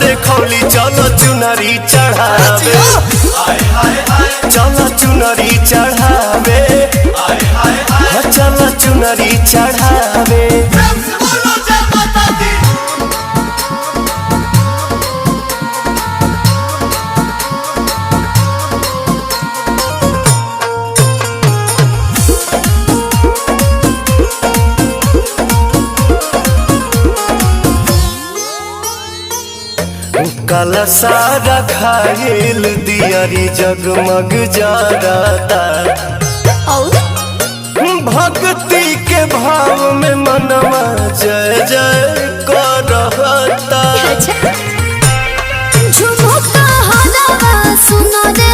देखौली चलो चुनरी चढ़ावे चलो चुनरी चढ़ावे चलो चुनरी चढ़ावे। काला सारा खाइल दियारी जगमग जाता भक्ति के भाव में मनवा जय जय करता। झुमुका हलावा सुनो रे